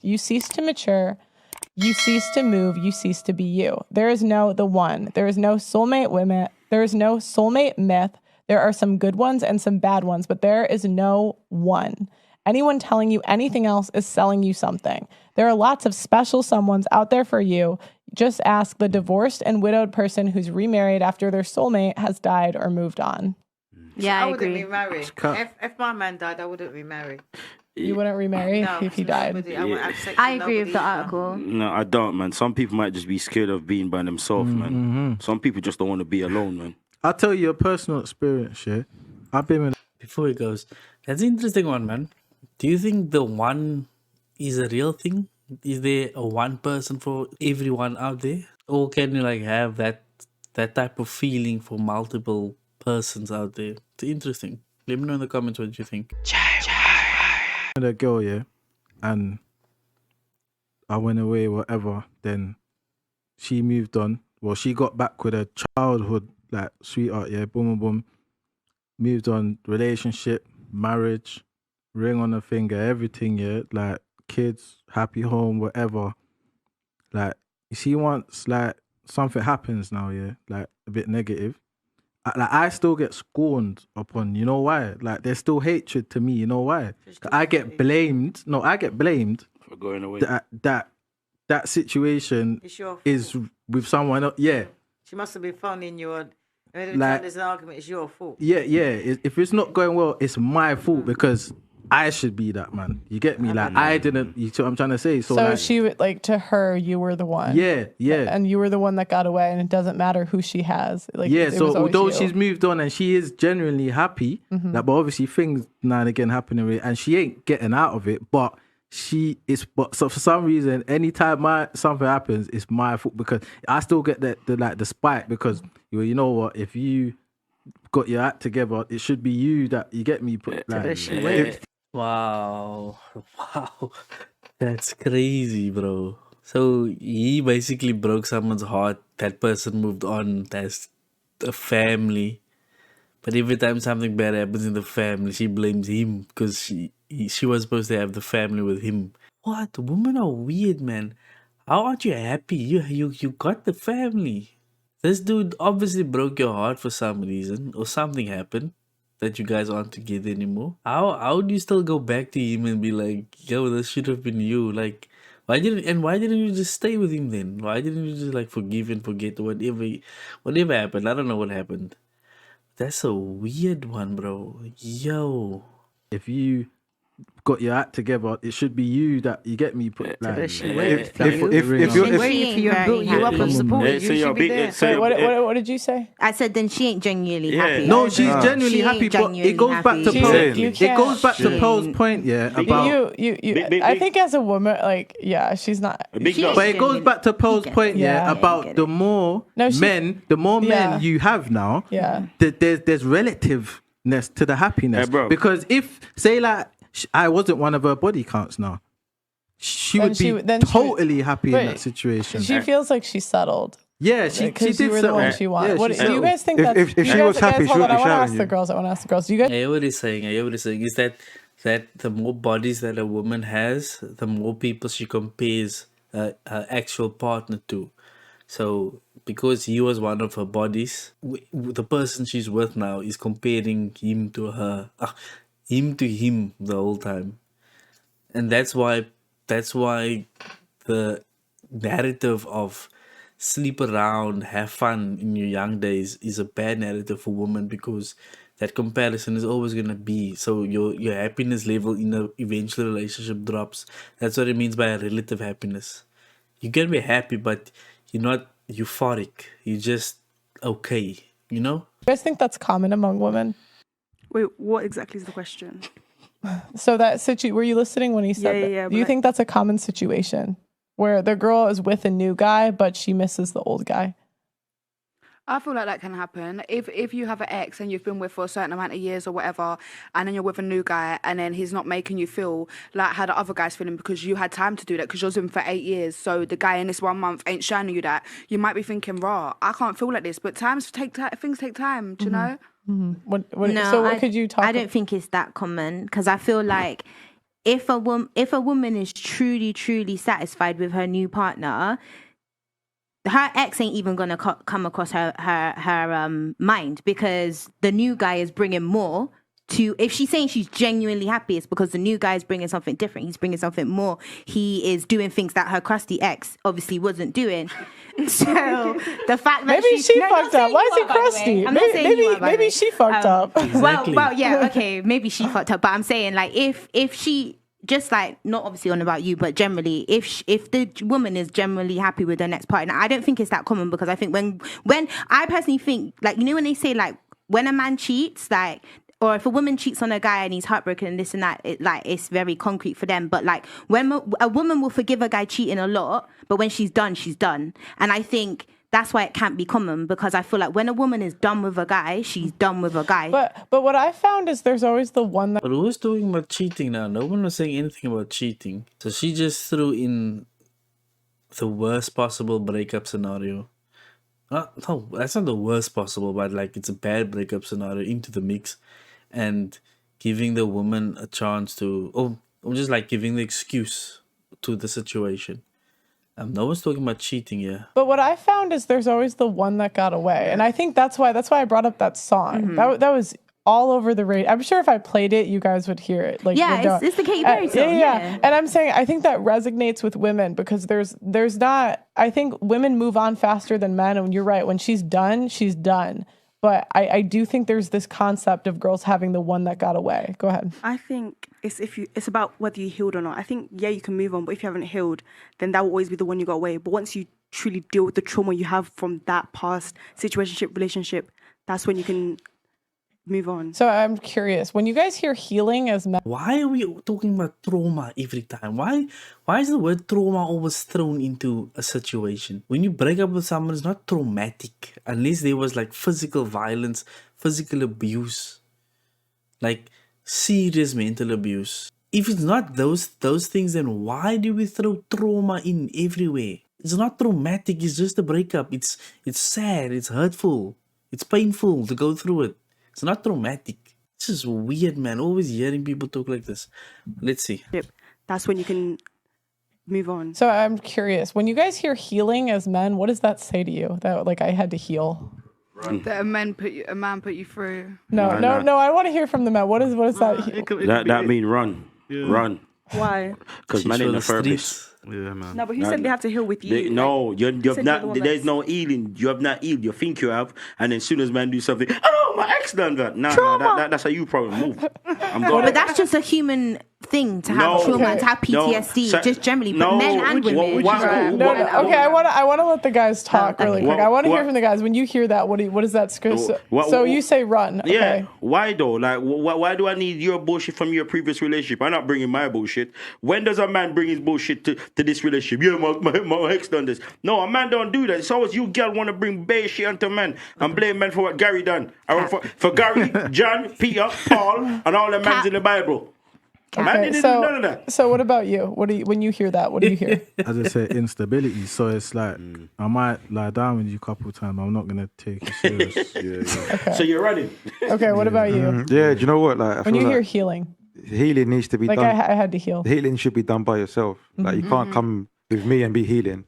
You cease to mature. You cease to move. You cease to be you. There is no the one. There is no soulmate women. There is no soulmate myth. There are some good ones and some bad ones, but there is no one. Anyone telling you anything else is selling you something. There are lots of special someones out there for you. Just ask the divorced and widowed person who's remarried after their soulmate has died or moved on. Yeah, I wouldn't agree. remarry. If my man died, I wouldn't remarry. You wouldn't remarry No, if he died. nobody. I wouldn't have sex I with agree with nobody the either. article. No, I don't, man. Some people might just be scared of being by themselves, man. Some people just don't want to be alone, man. I'll tell you a personal experience, yeah. I've been with Before it goes, that's an interesting one, man. Do you think the one is a real thing? Is there a one person for everyone out there? Or can you like have that type of feeling for multiple persons out there? It's interesting. Let me know in the comments what you think. a girl, yeah, and I went away, whatever. Then she moved on. Well, she got back with a childhood like sweetheart, yeah, boom, boom, boom. Moved on, relationship, marriage, ring on the finger, everything, yeah, like kids, happy home, whatever. Like, you see, once like something happens now, yeah, like a bit negative, I still get scorned upon. You know why? Like, there's still hatred to me. You know why? I get blamed. No, I get blamed For going away. that situation It's your fault. is with someone else. Yeah, She must have been phoning you on. Every Like- time there's an argument, it's your fault. yeah. If it's not going well, it's my fault because I should be that man. You get me? Like, I didn't. You see what I'm trying to say? So like, she would like to her, you were the one. yeah. And you were the one that got away, and it doesn't matter who she has. Like, Yeah, it so was always although you. she's moved on and she is genuinely happy, like, but obviously things now and again happening with it, and she ain't getting out of it. But so for some reason, anytime something happens, it's my fault because I still get the spite because you know what, if you got your act together, it should be you that you get me. Wow. Wow. That's crazy, bro. So he basically broke someone's heart. That person moved on. That's a family. But every time something bad happens in the family, she blames him because she was supposed to have the family with him. What? Women are weird, man. How aren't you happy? You got the family. This dude obviously broke your heart for some reason, or something happened that you guys aren't together anymore. How do you still go back to him and be like, yo, this should have been you? Like, why didn't you just stay with him then? Why didn't you just like forgive and forget whatever happened? I don't know what happened. That's a weird one, bro. Yo. If you got your act together, it should be you that you get me. Like, If you're waiting for you and built you up and supported so you, you're should be there. Wait, what did you say? I said then she ain't genuinely Yeah. happy. No, she's genuinely She happy, ain't but genuinely it goes back to happy. Pearl. You It can't- goes back to She Pearl's ain't- point, yeah, about. I think as a woman, like, yeah, she's not. Big She dog. But it goes back to Pearl's point, Yeah. yeah, about the more No, she- men Yeah. you have now, Yeah. there's relativeness to the happiness. Hey, bro. Because if, say, like, I wasn't one of her body counts now, she Then would she be would- then she would- totally happy but in that situation. She feels like she's settled. Yeah, she Because did you were the one settle. she wanted. Yeah, What she do you settled. guys think? If- That's, if you she guys, was happy, guys, she hold on. wouldn't I be want to shouting ask you. the girls. I want to ask the girls. Do you guys? I hear what he's saying is that the more bodies that a woman has, the more people she compares her actual partner to. So because he was one of her bodies, the person she's with now is comparing him to her, him to him the whole time, and that's why the narrative of sleep around, have fun in your young days is a bad narrative for women because that comparison is always gonna be. So your happiness level in a eventual relationship drops. That's what it means by a relative happiness. You can be happy, but you're not euphoric. You're just okay. You know? You guys think that's common among women? Wait, what exactly is the question? So that were you listening when he said Yeah, that? yeah, Do you but think that's a common situation where the girl is with a new guy, but she misses the old guy? I feel like that can happen. If you have an ex and you've been with for a certain amount of years or whatever, and then you're with a new guy and then he's not making you feel like how the other guy's feeling because you had time to do that because you're with him for 8 years. So the guy in this 1 month ain't showing you that. You might be thinking, raw, I can't feel like this. But things take time, do you know? What No, so what could you talk I don't think it's that common because I feel like if a woman is truly satisfied with her new partner, her ex ain't even gonna come across her mind, because the new guy is bringing more to. If she's saying she's genuinely happy, it's because the new guy is bringing something different. He's bringing something more. He is doing things that her crusty ex obviously wasn't doing. So the fact that Maybe she fucked up. Why is he by the way. crusty? I'm not saying you are, by the way. Maybe she fucked up. Exactly. Well, yeah, okay, maybe she fucked up, but I'm saying, like, if she, just like, not obviously on about you, but generally, if the woman is generally happy with her next partner, I don't think it's that common, because I think when I personally think, like, you know, when they say, like, when a man cheats, like, or if a woman cheats on a guy and he's heartbroken and this and that, it's very concrete for them. But like, when a woman will forgive a guy cheating a lot, but when she's done, she's done. And I think that's why it can't be common, because I feel like when a woman is done with a guy, she's done with a guy. But what I found is there's always the one that But who's talking about cheating now? No one was saying anything about cheating. So she just threw in the worst possible breakup scenario. No, that's not the worst possible, but like, it's a bad breakup scenario into the mix, and giving the woman a chance to, or just like giving the excuse to the situation. No one's talking about cheating here. But what I found is there's always the one that got away, and I think that's why I brought up that song. That was all over the radio. I'm sure if I played it, you guys would hear it. Like, yeah, it's the Katy Perry song. Yeah. And I'm saying, I think that resonates with women, because there's not. I think women move on faster than men, and you're right. When she's done, she's done. But I do think there's this concept of girls having the one that got away. Go ahead. I think it's about whether you healed or not. I think, yeah, you can move on, but if you haven't healed, then that will always be the one you got away. But once you truly deal with the trauma you have from that past situationship, relationship, that's when you can move on. So I'm curious, when you guys hear healing as men, why are we talking about trauma every time? Why is the word trauma always thrown into a situation? When you break up with someone, it's not traumatic unless there was like physical violence, physical abuse, like serious mental abuse. If it's not those things, then why do we throw trauma in everywhere? It's not traumatic, it's just a breakup. It's sad, it's hurtful, it's painful to go through it. It's not traumatic. It's just weird, man. Always hearing people talk like this. Let's see. That's when you can move on. So I'm curious, when you guys hear healing as men, what does that say to you? That, like, I had to heal. That a man put you through. No. I want to hear from the men. What is that? That mean run. Yeah. Run. Why? Because man in the therapist. Yeah, man. No, but he said they have to heal with you. No, you have said not. you're the one There's no healing. You have not healed. You think you have, and then as soon as man do something, oh, my ex done that. Nah, that's how you probably move. I'm going. But that's just a human thing to have trauma, to have PTSD, just generally. But men and women. Okay, I want to let the guys talk really quick. I want to hear from the guys. When you hear that, what is that? So you say run. Okay. Yeah. Why though? Like, why do I need your bullshit from your previous relationship? I'm not bringing my bullshit. When does a man bring his bullshit to this relationship? Yeah, my ex done this. No, a man don't do that. It's always you girl want to bring bad shit onto men and blame men for what Gary done. Or for Gary, John, Peter, Paul, and all the men in the Bible. Man didn't do none of that. So what about you? When you hear that, what do you hear? As I said, instability. So it's like, I might lie down with you a couple of times, but I'm not going to take you serious. Okay. So you're running. Okay, what about you? Yeah, do you know what? Like, I When feel you like hear healing, healing needs to be like done. I had to heal. Healing should be done by yourself. Like, you can't come with me and be healing.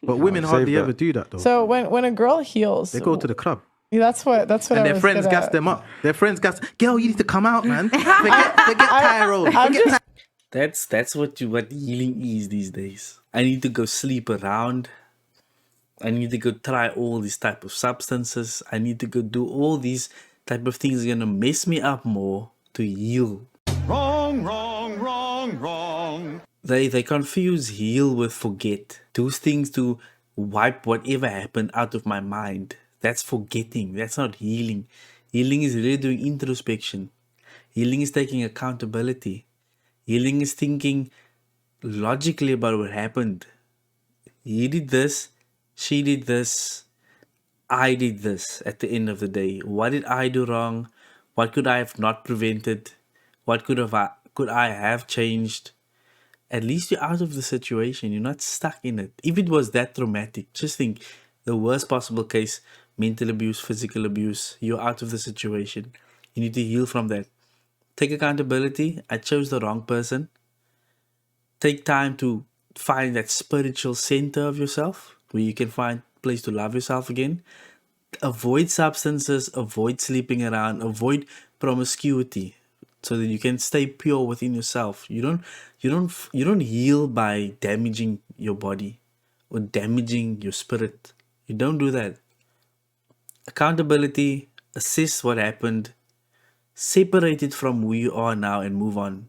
But women Save hardly that. ever do that, though. So when a girl heals, They go to the club. That's what. And I their was friends gonna- gas them up. Their friends gas, girl, you need to come out, man. Forget Tyrone. I'm just That's what healing is these days. I need to go sleep around. I need to go try all these type of substances. I need to go do all these type of things gonna mess me up more to heal. Wrong. They confuse heal with forget. Those things to wipe whatever happened out of my mind. That's forgetting. That's not healing. Healing is really doing introspection. Healing is taking accountability. Healing is thinking logically about what happened. He did this, she did this, I did this at the end of the day. What did I do wrong? What could I have not prevented? What could I have changed? At least you're out of the situation. You're not stuck in it. If it was that traumatic, just think the worst possible case, mental abuse, physical abuse, you're out of the situation. You need to heal from that. Take accountability. I chose the wrong person. take time to find that spiritual center of yourself where you can find place to love yourself again. Avoid substances, avoid sleeping around, avoid promiscuity, so that you can stay pure within yourself. You don't heal by damaging your body or damaging your spirit. You don't do that. Accountability, assess what happened, separate it from who you are now and move on.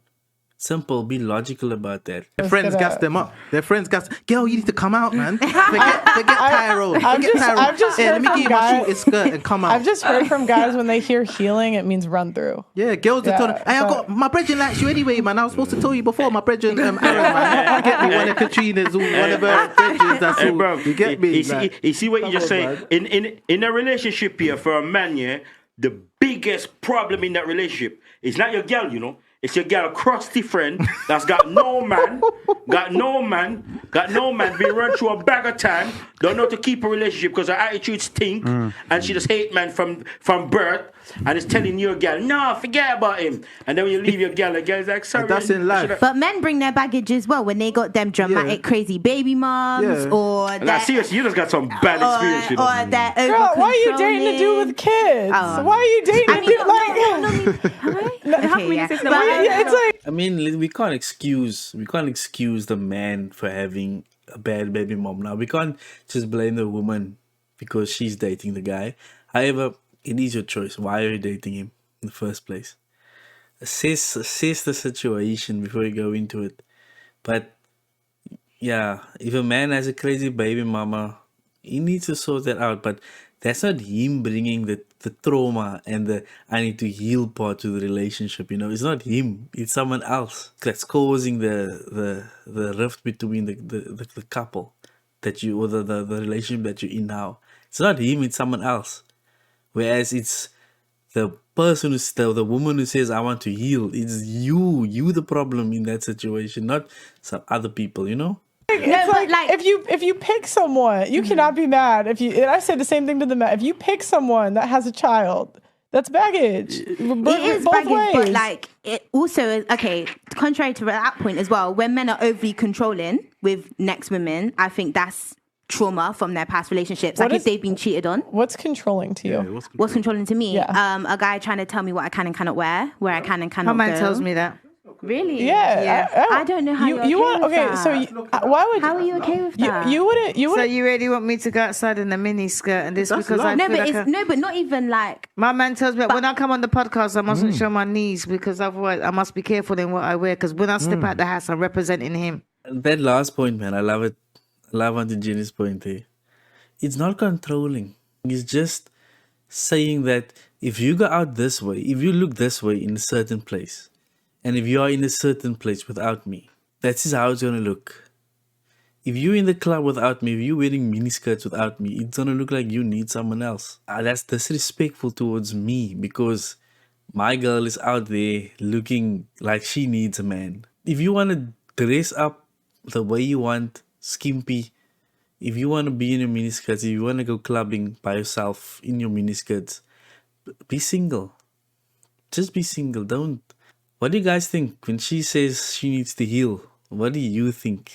Simple, be logical about that. Their friends gas them up. Their friends gas. Girl, you need to come out, man. Forget Pyro. I've just Yeah, heard let me from get you my guys. shortest skirt and come out. I've just heard from guys when they hear healing, it means run through. Yeah, girls are telling. Hey, I so- got my brethren likes you anyway, man. I was supposed to tell you before, my brethren, Aaron, man. You get me? One of Katrina's, one of her brethren. That's Hey, all. bro, You get me? You see what you just Come on, say? man. In a relationship here, for a man, yeah, the biggest problem in that relationship is not your girl, you know. It's your girl crusty friend that's got no man, been run through a bag of time, don't know to keep a relationship because her attitude stink, and she just hate man from birth, and is telling your girl, no, forget about him. And then when you leave your girl, the girl's like, sorry. That's in life. But men bring their baggage as well when they got them dramatic, crazy baby moms Yeah. or Like, that, seriously, you just got some bad experience, you know. or that Girl, why are you dating a dude with kids? Why are you dating a dude Okay, yeah. But, yeah, it's like I mean, we can't excuse the man for having a bad baby mom. Now we can't just blame the woman because she's dating the guy. However, it is your choice. Why are you dating him in the first place? Assess the situation before you go into it. But yeah, if a man has a crazy baby mama, he needs to sort that out. But that's not him bringing the trauma and the I need to heal part to the relationship. You know, it's not him. It's someone else that's causing the rift between the couple that you, or the relationship that you're in now. It's not him. It's someone else. Whereas it's the person who's the woman who says I want to heal. It's you the problem in that situation, not some other people. You know. it's but like, like- if you pick someone, you cannot be mad if you. And I say the same thing to the men. If you pick someone that has a child, that's baggage. it is both baggage, ways. but like it also okay. Contrary to that point as well, when men are overly controlling with next women, I think that's trauma from their past relationships. What Like is- if they've been cheated on. What's controlling to you? What's controlling to me? Yeah. A guy trying to tell me what I can and cannot wear, where I can and cannot My man go. tells me that. Really? Yeah, I don't know how you you're want. okay Okay, with so that. why would How are you okay with that? you wouldn't? You So wouldn't? you really want me to go outside in a mini skirt and this That's because I love. feel No, but like it's no, but not even like. my man tells me when I come on the podcast, I mustn't show my knees because otherwise I must be careful in what I wear. Because when I step out the house, I'm representing him. That last point, man, I love it. I love Auntie Jenny's point there. It's not controlling. It's just saying that if you go out this way, if you look this way in a certain place, and if you are in a certain place without me, that's just how it's going to look. If you're in the club without me, if you're wearing miniskirts without me, it's going to look like you need someone else. That's disrespectful towards me because my girl is out there looking like she needs a man. If you want to dress up the way you want, skimpy, if you want to be in your miniskirts, if you want to go clubbing by yourself in your miniskirts, be single. Just be single. Don't. What do you guys think when she says she needs to heal? What do you think?